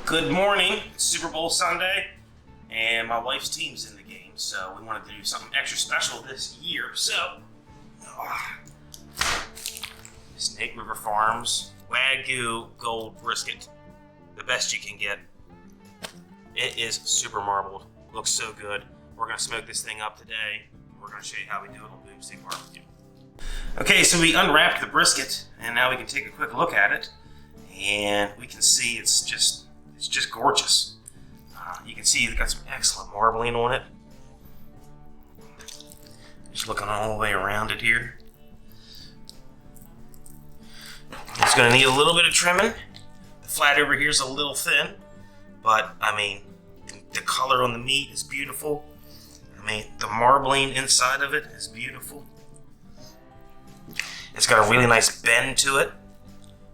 Good morning. It's Super Bowl Sunday, and my wife's team's in the game, so we wanted to do something extra special this year. So, Snake River Farms Wagyu Gold Brisket, the best you can get. It is super marbled. Looks so good. We're gonna smoke this thing up today. We're gonna show you how we do it on Boomstick Barbecue. Okay, so we unwrapped the brisket, and now we can take a quick look at it, and we can see it's just gorgeous. You can see it's got some excellent marbling on it. Just looking all the way around it here. It's going to need a little bit of trimming. The flat over here is a little thin, but I mean, the color on the meat is beautiful. I mean, the marbling inside of it is beautiful. It's got a really nice bend to it.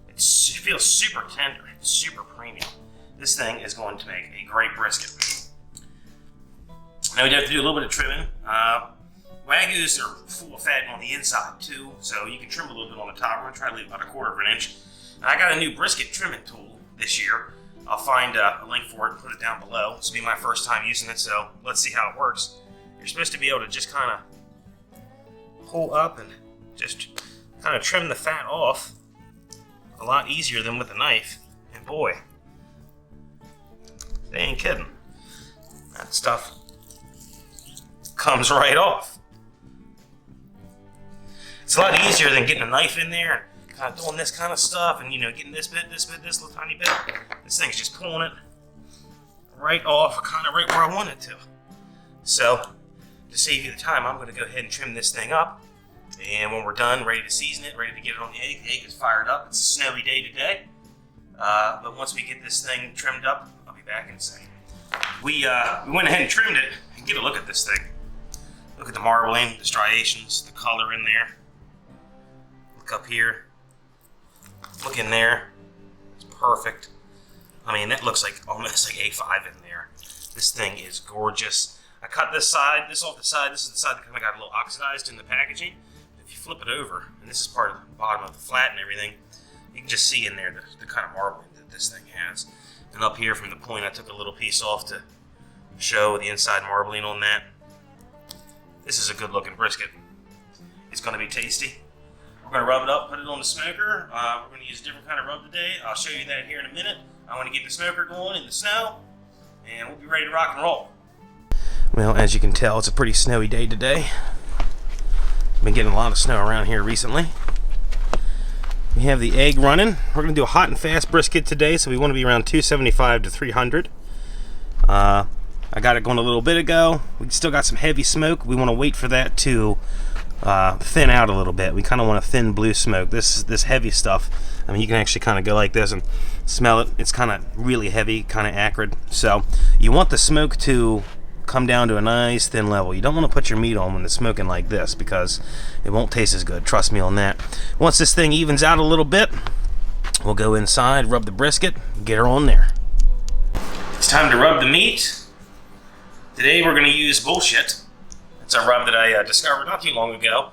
It feels super tender, super premium. This thing is going to make a great brisket. Now we have to do a little bit of trimming. Wagyus are full of fat on the inside too, so you can trim a little bit on the top. We're going to try to leave about 1/4 of an inch. And I got a new brisket trimming tool this year. I'll find a link for it and put it down below. This will be my first time using it, so let's see how it works. You're supposed to be able to just kind of pull up and just kind of trim the fat off a lot easier than with a knife. And boy, they ain't kidding. That stuff comes right off. It's a lot easier than getting a knife in there and kind of doing this kind of stuff and, you know, getting this bit, this little tiny bit. This thing's just pulling it right off, kind of right where I want it to. So, to save you the time, I'm going to go ahead and trim this thing up. And when we're done, ready to season it, ready to get it on the egg is fired up. It's a snowy day today. But once we get this thing trimmed up, I'll be back in a second. We went ahead and trimmed it, and get a look at this thing. Look at the marbling, the striations, the color in there. Look up here. Look in there. It's perfect. I mean, that looks like almost like A5 in there. This thing is gorgeous. I cut this off the side. This is the side that kind of got a little oxidized in the packaging. If you flip it over, and this is part of the bottom of the flat and everything, you can just see in there the kind of marbling that this thing has. And up here from the point, I took a little piece off to show the inside marbling on that. This is a good looking brisket. It's going to be tasty. We're going to rub it up, put it on the smoker. We're going to use a different kind of rub today. I'll show you that here in a minute. I want to get the smoker going in the snow, and we'll be ready to rock and roll. Well, as you can tell, it's a pretty snowy day today. Been getting a lot of snow around here recently. We have the egg running. We're going to do a hot and fast brisket today, so we want to be around 275 to 300. I got it going a little bit ago. We still got some heavy smoke. We want to wait for that to thin out a little bit. We kind of want a thin blue smoke. This heavy stuff, I mean, you can actually kind of go like this and smell it. It's kind of really heavy, kind of acrid. So you want the smoke to come down to a nice thin level. You don't want to put your meat on when it's smoking like this because it won't taste as good. Trust me on that. Once this thing evens out a little bit, we'll go inside, rub the brisket, get her on there. It's time to rub the meat. Today we're going to use Bullshit. It's a rub that I discovered not too long ago.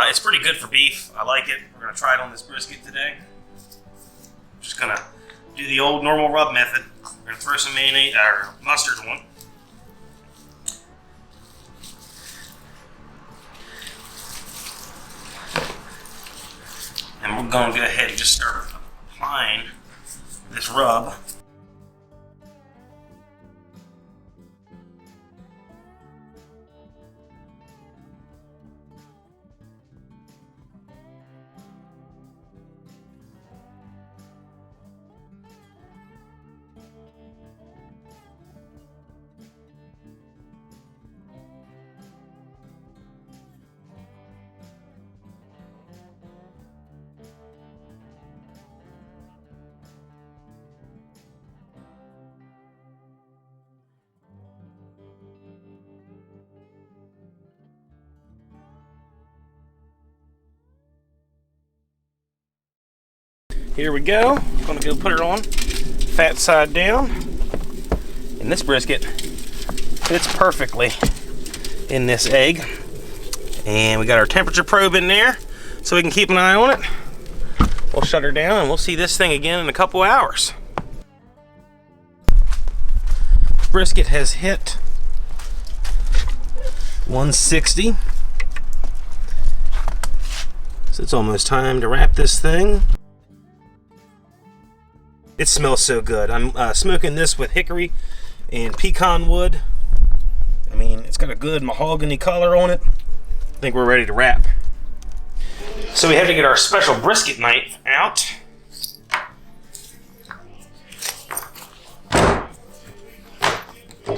It's pretty good for beef. I like it. We're going to try it on this brisket today. Just going to do the old normal rub method. We're going to throw some mayonnaise or mustard on. And we're going to go ahead and just start applying this rub. Here we go. I'm gonna go put her on, fat side down. And this brisket fits perfectly in this egg. And we got our temperature probe in there so we can keep an eye on it. We'll shut her down and we'll see this thing again in a couple hours. brisket has hit 160. So it's almost time to wrap this thing. It smells so good. I'm smoking this with hickory and pecan wood. I mean, it's got a good mahogany color on it. I think we're ready to wrap. So we have to get our special brisket knife out.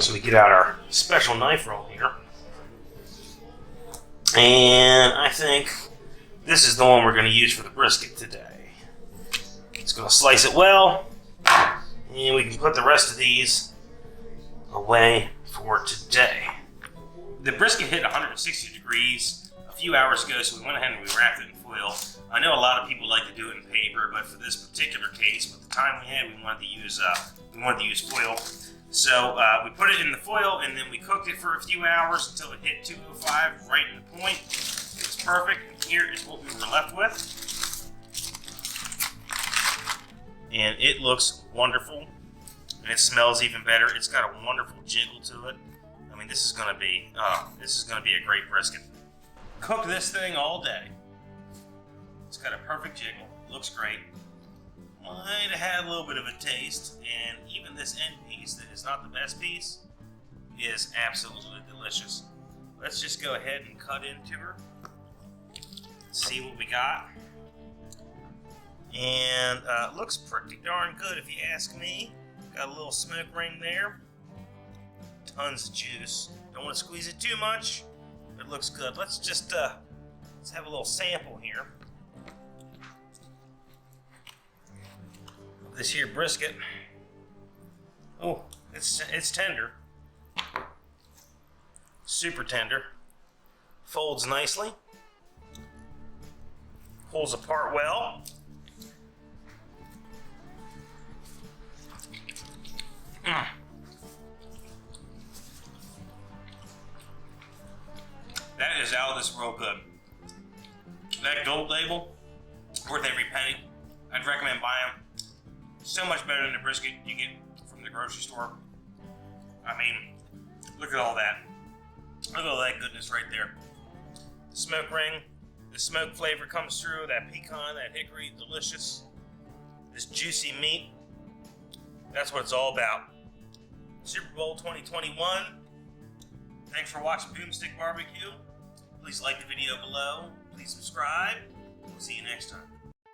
So we get out our special knife roll here. And I think this is the one we're going to use for the brisket today. It's going to slice it well. And we can put the rest of these away for today. The brisket hit 160 degrees a few hours ago, so we went ahead and we wrapped it in foil. I know a lot of people like to do it in paper, but for this particular case, with the time we had, we wanted to use foil. So we put it in the foil, and then we cooked it for a few hours until it hit 205, right in the point. It was perfect. And here is what we were left with. And it looks wonderful, and it smells even better. It's got a wonderful jiggle to it. I mean, this is gonna be a great brisket. Cook this thing all day. It's got a perfect jiggle. Looks great. Might have had a little bit of a taste, and even this end piece that is not the best piece is absolutely delicious. Let's just go ahead and cut into her. See what we got. And looks pretty darn good if you ask me. Got a little smoke ring there. Tons of juice. Don't want to squeeze it too much. It looks good. Let's just let's have a little sample here. This here brisket. Oh, it's tender. Super tender. Folds nicely. Pulls apart well. That is out of this world good. That gold label, worth every penny. I'd recommend buying them. So much better than the brisket you get from the grocery store. I mean, look at all that. Look at all that goodness right there. The smoke ring, the smoke flavor comes through, that pecan, that hickory, delicious. This juicy meat, that's what it's all about. Super Bowl 2021. Thanks for watching Boomstick Barbecue. Please like the video below. Please subscribe. We'll see you next time.